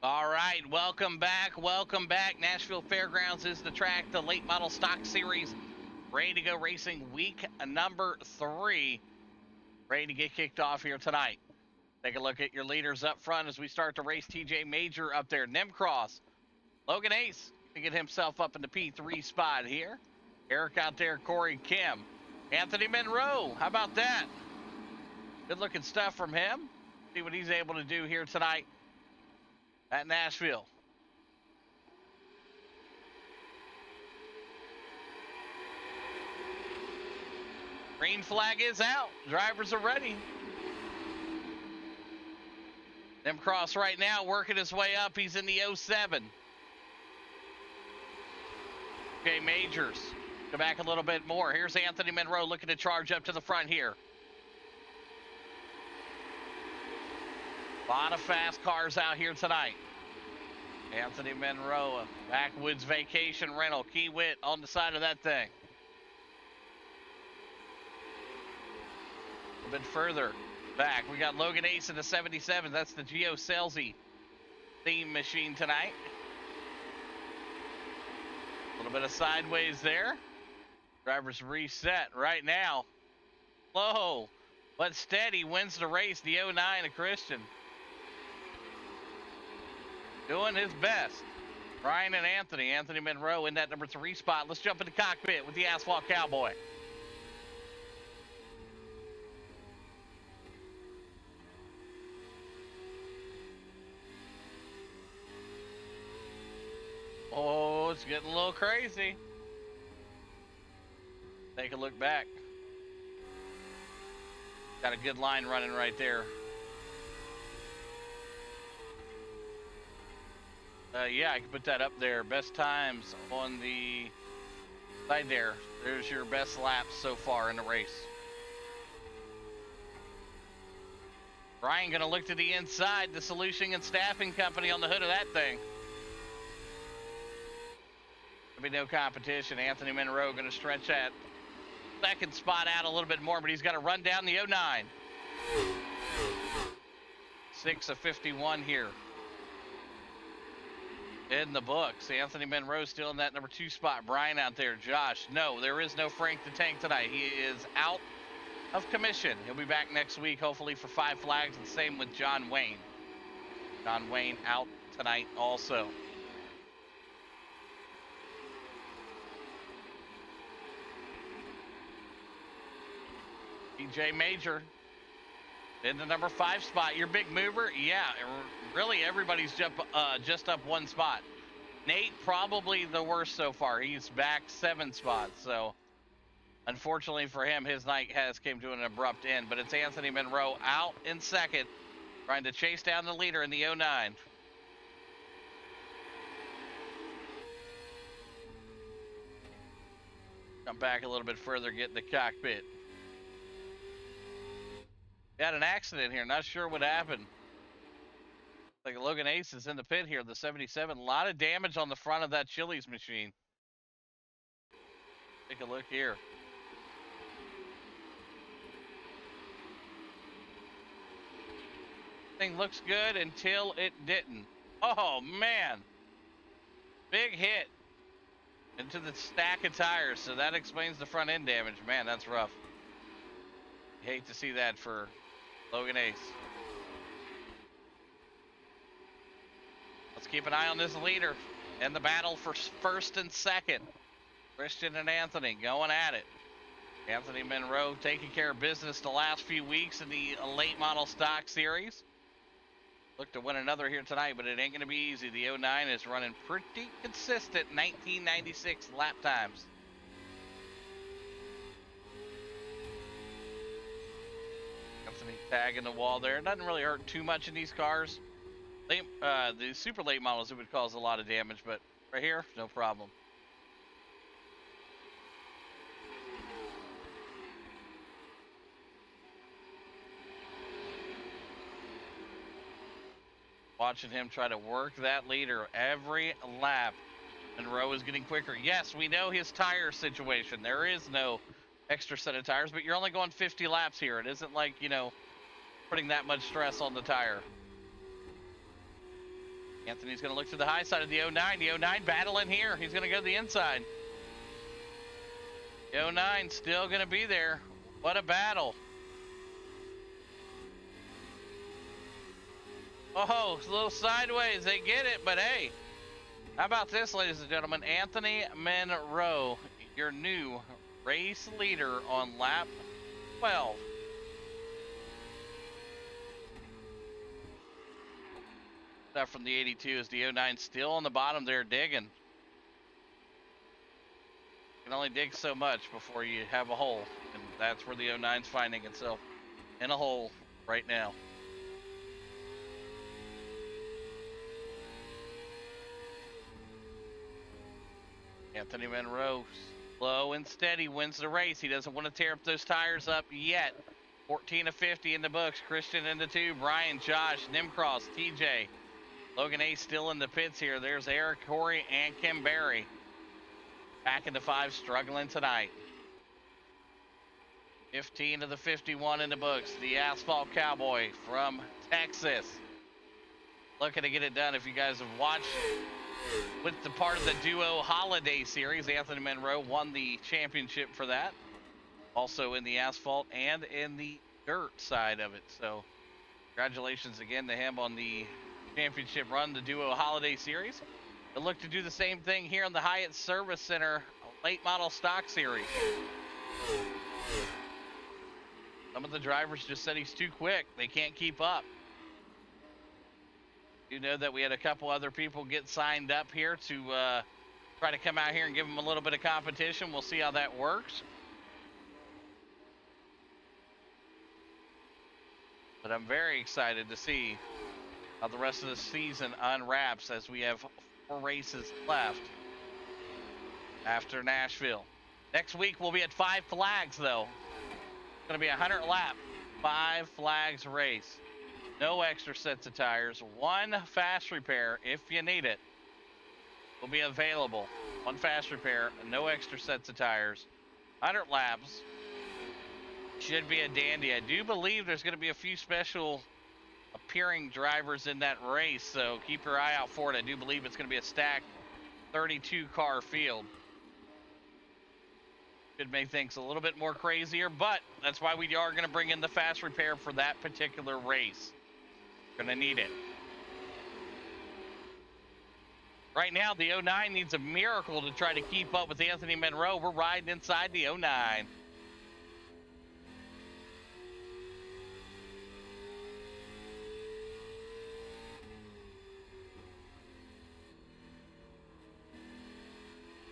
All right, welcome back. Welcome back. Nashville Fairgrounds is the track, the late model stock series. Ready to go racing week number 3. Ready to get kicked off here tonight. Take a look at your leaders up front as we start to race. TJ Major up there. Nim Cross. Logan Ace to get himself up in the P3 spot here. Eric out there. Corey Kim. Anthony Monroe. How about that? Good looking stuff from him. See what he's able to do here tonight at Nashville. Green flag is out. Drivers are ready. Nim Cross right now working his way up. He's in the 07. Okay, Majors. Go back a little bit more. Here's Anthony Monroe looking to charge up to the front here. A lot of fast cars out here tonight. Anthony Monroe, Backwoods Vacation Rental, Key Wit on the side of that thing. A bit further back, we got Logan Ace in the 77. That's the Geo Salesy theme machine tonight. A little bit of sideways there. Drivers reset right now. Low, but steady, wins the race. The 09 of Christian. Doing his best. Ryan and Anthony. Anthony Monroe in that number 3 spot. Let's jump in the cockpit with the Asphalt Cowboy. Oh, it's getting a little crazy. Take a look back. Got a good line running right there. Yeah, I can put that up there. Best times on the side there. There's your best laps so far in the race. Brian gonna look to the inside, the Solution and Staffing Company on the hood of that thing. There'll be no competition. Anthony Monroe gonna stretch that second spot out a little bit more, but he's got to run down the 09. 6 of 51 here in the books. Anthony Monroe still in that number 2 spot. Brian out there. Josh, no, there is no Frank the Tank tonight. He is out of commission. He'll be back next week, hopefully for 5 flags, and same with John Wayne. John Wayne out tonight also. TJ Major in the number 5 spot. Your big mover, yeah, really everybody's just up 1 spot. Nate probably the worst so far. He's back 7 spots, so unfortunately for him, his night has came to an abrupt end. But it's Anthony Monroe out in second, trying to chase down the leader in the 09. Come back a little bit further, get in the cockpit. Got an accident here. Not sure what happened. Like Logan Ace is in the pit here. The 77. A lot of damage on the front of that Chili's machine. Take a look here. Thing looks good until it didn't. Oh, man. Big hit into the stack of tires. So that explains the front end damage. Man, that's rough. Hate to see that for Logan Ace. Let's keep an eye on this leader and the battle for first and second. Christian and Anthony going at it. Anthony Monroe taking care of business the last few weeks in the late model stock series. Look to win another here tonight, but it ain't going to be easy. The 09 is running pretty consistent 1996 lap times. Tag in the wall there. It doesn't really hurt too much in these cars. The super late models, it would cause a lot of damage, but right here, no problem. Watching him try to work that leader every lap. Monroe is getting quicker. Yes, we know his tire situation. There is no extra set of tires, but you're only going 50 laps here. It isn't like, you know, putting that much stress on the tire. Anthony's going to look to the high side of the 09. The 09 battling here. He's going to go to the inside. The 09 still going to be there. What a battle. Oh, a little sideways. They get it, but hey. How about this, ladies and gentlemen? Anthony Monroe, your new race leader on lap 12. Stuff from the 82 is the 09 still on the bottom there digging. You can only dig so much before you have a hole, and that's where the 09's finding itself, in a hole right now. Anthony Monroe, slow and steady, wins the race. He doesn't want to tear up those tires up yet. 14 of 50 in the books. Christian in the 2. Brian, Josh, Nim Cross, TJ. Logan Ace still in the pits here. There's Eric, Corey, and Kim Berry. Back into 5, struggling tonight. 15 of the 51 in the books. The Asphalt Cowboy from Texas. Looking to get it done. If you guys have watched with the part of the Duo Holiday Series, Anthony Monroe won the championship for that. Also in the asphalt and in the dirt side of it. So congratulations again to him on the championship run, the Duo Holiday Series. They'll look to do the same thing here on the Hyatt Service Center Late Model Stock Series. Some of the drivers just said he's too quick. They can't keep up. You know that we had a couple other people get signed up here to try to come out here and give them a little bit of competition. We'll see how that works. But I'm very excited to see how the rest of the season unwraps as we have 4 races left after Nashville. Next week we'll be at 5 flags though. It's going to be a 100 lap, 5 flags race. No extra sets of tires. 1 fast repair if you need it will be available. 1 fast repair, no extra sets of tires. 100 laps. Should be a dandy. I do believe there's going to be a few special appearing drivers in that race, so keep your eye out for it. I do believe it's going to be a stacked 32 car field. Could make things a little bit more crazier, but that's why we are going to bring in the fast repair for that particular race. Gonna need it. Right now, the 09 needs a miracle to try to keep up with Anthony Monroe. We're riding inside the 09.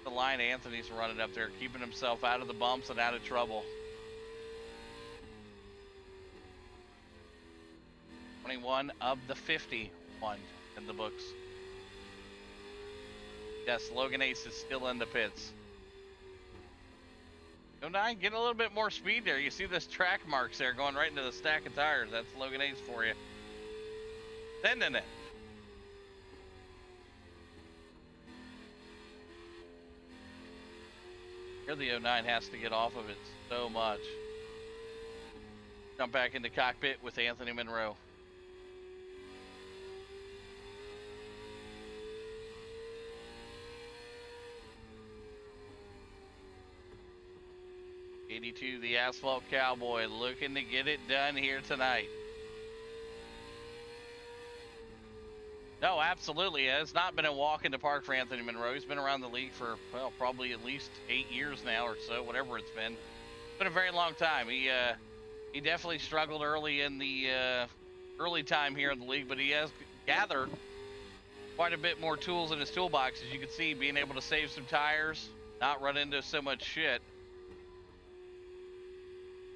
The line Anthony's running up there, keeping himself out of the bumps and out of trouble. 21 of the 51 in the books. Yes, Logan Ace is still in the pits. 09, get a little bit more speed there. You see this track marks there going right into the stack of tires. That's Logan Ace for you. Sending it. Here the 09 has to get off of it so much. Jump back into cockpit with Anthony Monroe. '82, the Asphalt Cowboy, looking to get it done here tonight. No, absolutely. It's not been a walk in the park for Anthony Monroe. He's been around the league for, well, probably at least 8 years now or so, whatever it's been. It's been a very long time. He definitely struggled early in the early time here in the league, but he has gathered quite a bit more tools in his toolbox, as you can see, being able to save some tires, not run into so much shit.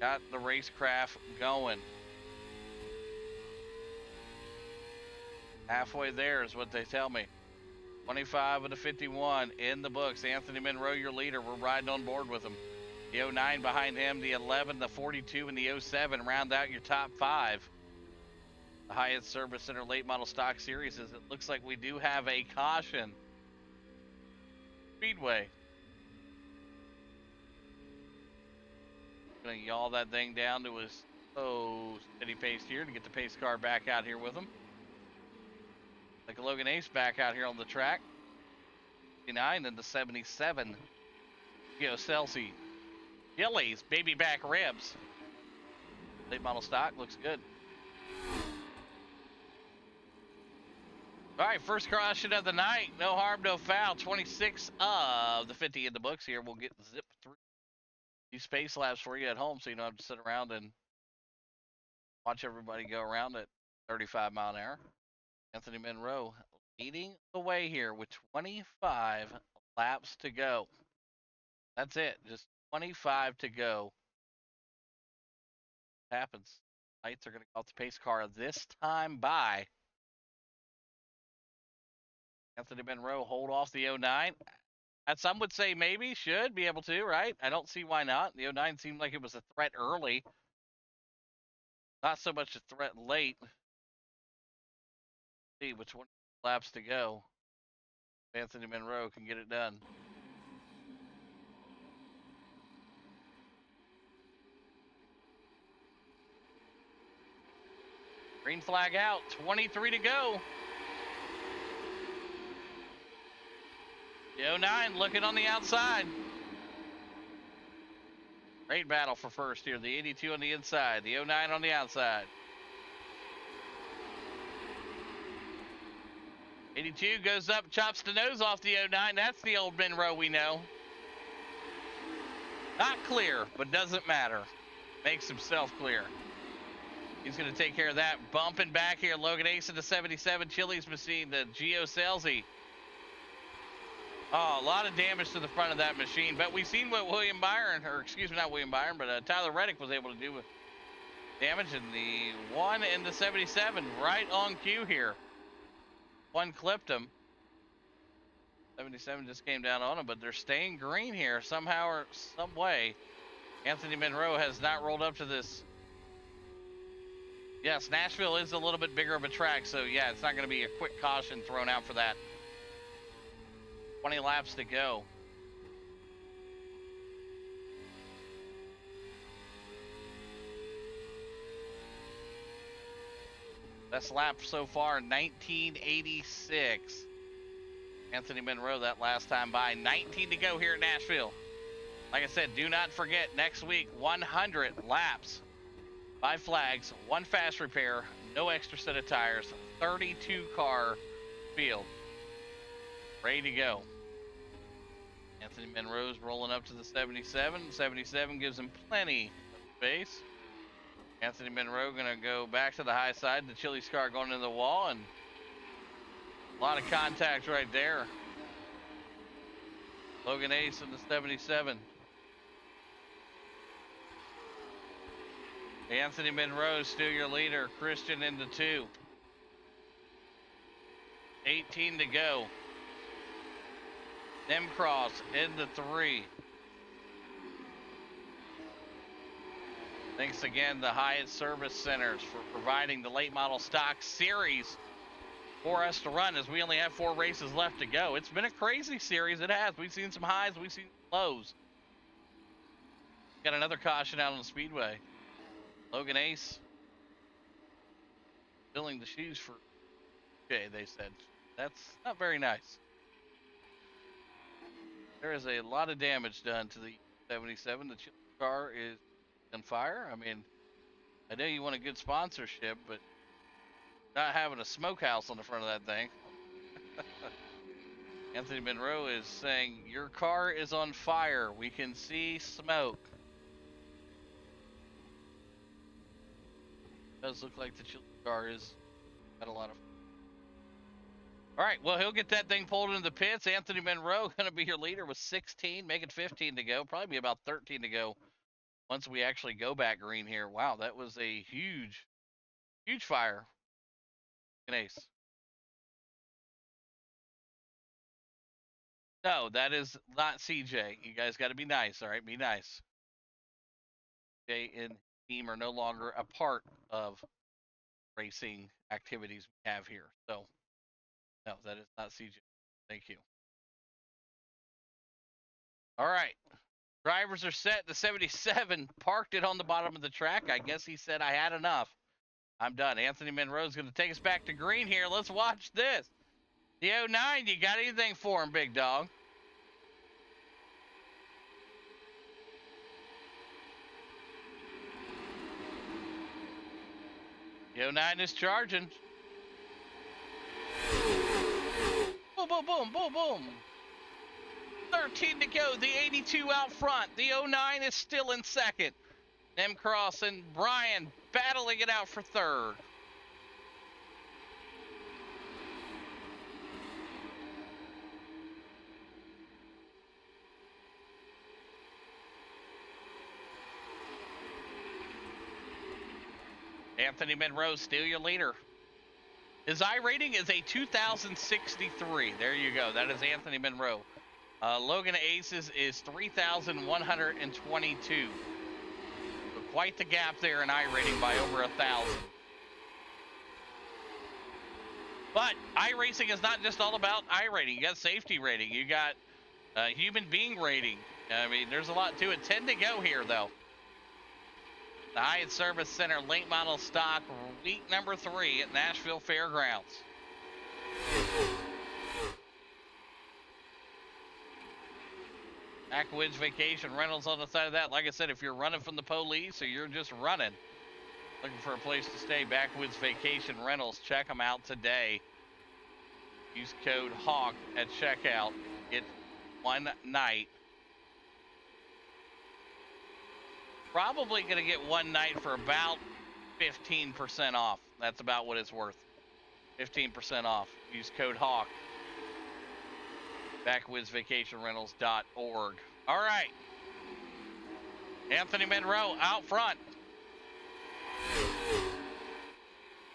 Got the racecraft going. Halfway there is what they tell me. 25 of the 51 in the books. Anthony Monroe, your leader. We're riding on board with him. The 09 behind him, the 11, the 42, and the 07 round out your top 5. The Hyatt Service Center Late Model Stock Series, as it looks like we do have a caution. Speedway. Gonna yaw that thing down to his steady pace here to get the pace car back out here with him. Like Logan Ace back out here on the track. 59 and the 77. Celsi. Gillies, baby back ribs. Late model stock looks good. All right, first caution of the night. No harm, no foul. 26 of the 50 in the books here. We'll get zip through these space laps for you at home so you don't have to sit around and watch everybody go around at 35 mile an hour. Anthony Monroe leading the way here with 25 laps to go. That's it. Just 25 to go. What happens? Lights are going to go off the pace car this time by Anthony Monroe. Hold off the 09. And some would say maybe should be able to, right? I don't see why not. The 09 seemed like it was a threat early. Not so much a threat late. Let's see which one laps to go. Anthony Monroe can get it done. Green flag out, 23 to go. The 09 looking on the outside. Great battle for first here. The 82 on the inside, the 09 on the outside. 82 goes up, chops the nose off the 09. That's the old Monroe we know. Not clear, but doesn't matter. Makes himself clear. He's going to take care of that. Bumping back here, Logan Ace in the 77 Chili's machine, the Celsi. Oh, a lot of damage to the front of that machine. But we've seen what William Byron, or excuse me, not William Byron, but Tyler Reddick was able to do with damage in the 1 and the 77. Right on cue here. One clipped him. 77 just came down on him, but they're staying green here somehow or some way. Anthony Monroe has not rolled up to this. Yes, Nashville is a little bit bigger of a track, so yeah, it's not going to be a quick caution thrown out for that. 20 laps to go. Best lap so far, 1986. Anthony Monroe that last time by. 19 to go here at Nashville. Like I said, do not forget, next week, 100 laps. 5 flags, 1 fast repair, no extra set of tires, 32 car field. Ready to go. Anthony Monroe's rolling up to the 77. 77 gives him plenty of space. Anthony Monroe going to go back to the high side. The Chili's car going into the wall, and a lot of contact right there. Logan Ace in the 77. Anthony Monroe still your leader. Christian into 2. 18 to go. Nim Cross into 3. Thanks again to Hyatt Service Centers for providing the late model stock series for us to run, as we only have 4 races left to go. It's been a crazy series. It has. We've seen some highs. We've seen lows. Got another caution out on the speedway. Logan Ace filling the shoes for Jay, they said. That's not very nice. There is a lot of damage done to the 77. The car is on fire. I mean, I know you want a good sponsorship, but not having a smokehouse on the front of that thing. Anthony Monroe is saying, your car is on fire. We can see smoke. Does look like the car is got a lot of. All right, well, he'll get that thing pulled into the pits. Anthony Monroe going to be your leader with 16, making 15 to go. Probably be about 13 to go once we actually go back green here. Wow, that was a huge, huge fire. An ace. No, that is not CJ. You guys got to be nice, all right? Be nice. CJ and team are no longer a part of racing activities we have here. So, no, that is not CJ. Thank you. All right. Drivers are set. The 77 parked it on the bottom of the track. I guess he said, I had enough. I'm done. Anthony Monroe is going to take us back to green here. Let's watch this. The 09, you got anything for him, big dog? The 09 is charging. Boom, boom, boom, boom, boom. 13 to go. The 82 out front. The 09 is still in second. Nim Cross and Brian battling it out for third. Anthony Monroe, still your leader. His I rating is a 2,063. There you go. That is Anthony Monroe. Logan Ace's is 3,122. So quite the gap there in I rating by over 1,000. But iRacing is not just all about I rating. You got safety rating. You got human being rating. I mean, there's a lot to it. 10 to go here, though. The Hyatt Service Center late model stock week number 3 at Nashville Fairgrounds. Backwoods Vacation Rentals on the side of that. Like I said, if you're running from the police or you're just running, looking for a place to stay, Backwoods Vacation Rentals, check them out today. Use code HAWK at checkout. Get one night. Probably going to get one night for about 15% off. That's about what it's worth. 15% off. Use code HAWK. BackwoodsVacationRentals.org. All right. Anthony Monroe out front.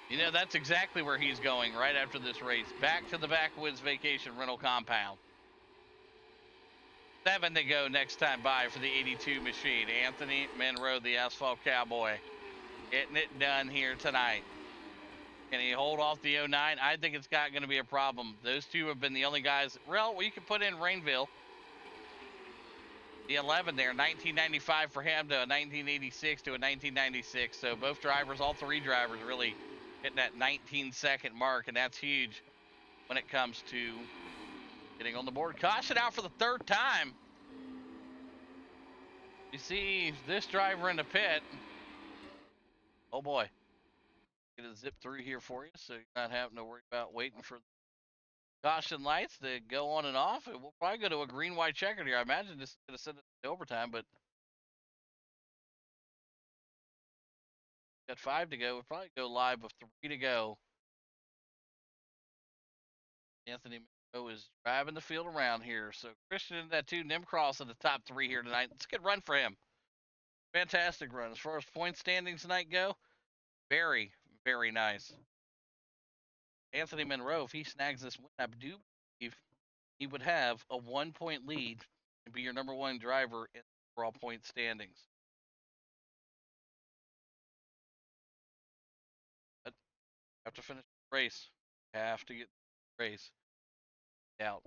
You know, that's exactly where he's going right after this race. Back to the Backwoods Vacation Rental Compound. 7 to go next time by for the 82 machine. Anthony Monroe, the Asphalt Cowboy, getting it done here tonight. Can he hold off the 09? I think it's not going to be a problem. Those two have been the only guys. Well, you can put in Rainville. The 11 there, 1995 for him to a 1986 to a 1996. So both drivers, all three drivers, really hitting that 19-second mark, and that's huge when it comes to getting on the board. Caution out for the third time. You see this driver in the pit. Oh boy. Gonna zip through here for you so you're not having to worry about waiting for caution lights to go on and off. And we'll probably go to a green white checkered here. I imagine this is gonna send it to overtime, but got 5 to go. We'll probably go live with 3 to go. Anthony Monroe is driving the field around here. So Christian in that 2, Nim Cross in the top 3 here tonight. It's a good run for him. Fantastic run. As far as point standings tonight go, very, very nice. Anthony Monroe, if he snags this win, I do believe he would have a 1-point lead and be your number 1 driver in overall point standings. But have to finish the race. Have to get the race out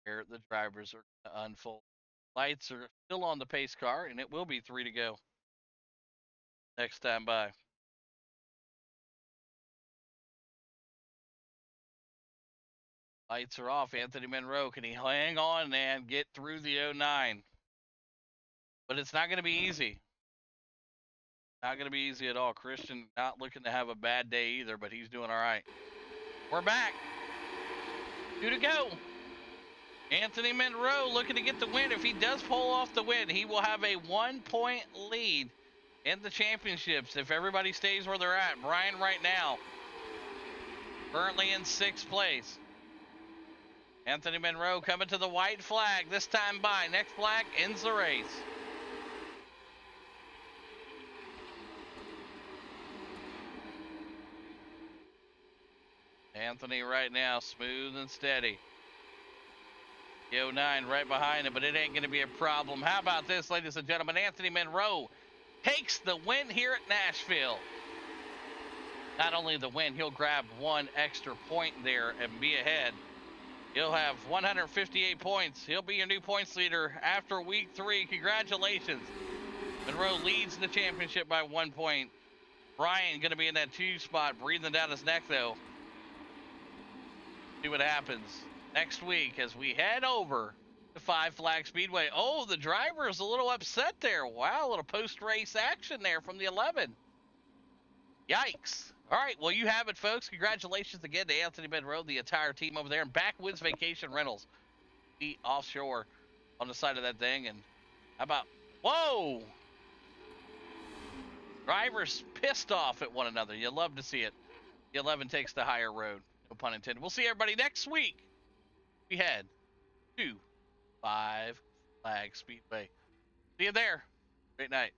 where the drivers are going to unfold. Lights are still on the pace car, and it will be 3 to go next time by. Lights are off. Anthony Monroe, can he hang on and get through the 09? But it's not going to be easy. Not going to be easy at all. Christian not looking to have a bad day either, but he's doing all right. We're back. 2 to go. Anthony Monroe looking to get the win. If he does pull off the win, he will have a 1-point lead in the championships if everybody stays where they're at. Brian right now currently in 6th place. Anthony Monroe coming to the white flag this time by. Next flag ends the race. Anthony right now smooth and steady. The 09 right behind him, but it ain't going to be a problem. How about this, ladies and gentlemen? Anthony Monroe takes the win here at Nashville. Not only the win, he'll grab 1 extra point there and be ahead. He'll have 158 points. He'll be your new points leader after week 3. Congratulations. Monroe leads the championship by 1 point. Brian going to be in that 2 spot, breathing down his neck, though. See what happens next week as we head over to Five Flag Speedway. Oh, the driver is a little upset there. Wow, a little post-race action there from the 11. Yikes. All right, well, you have it, folks. Congratulations again to Anthony Monroe, the entire team over there, and Backwoods Vacation Rentals. Be offshore on the side of that thing. And how about, whoa! Drivers pissed off at one another. You love to see it. The 11 takes the higher road. No pun intended. We'll see everybody next week. We head to Five Flag Speedway. See you there. Great night.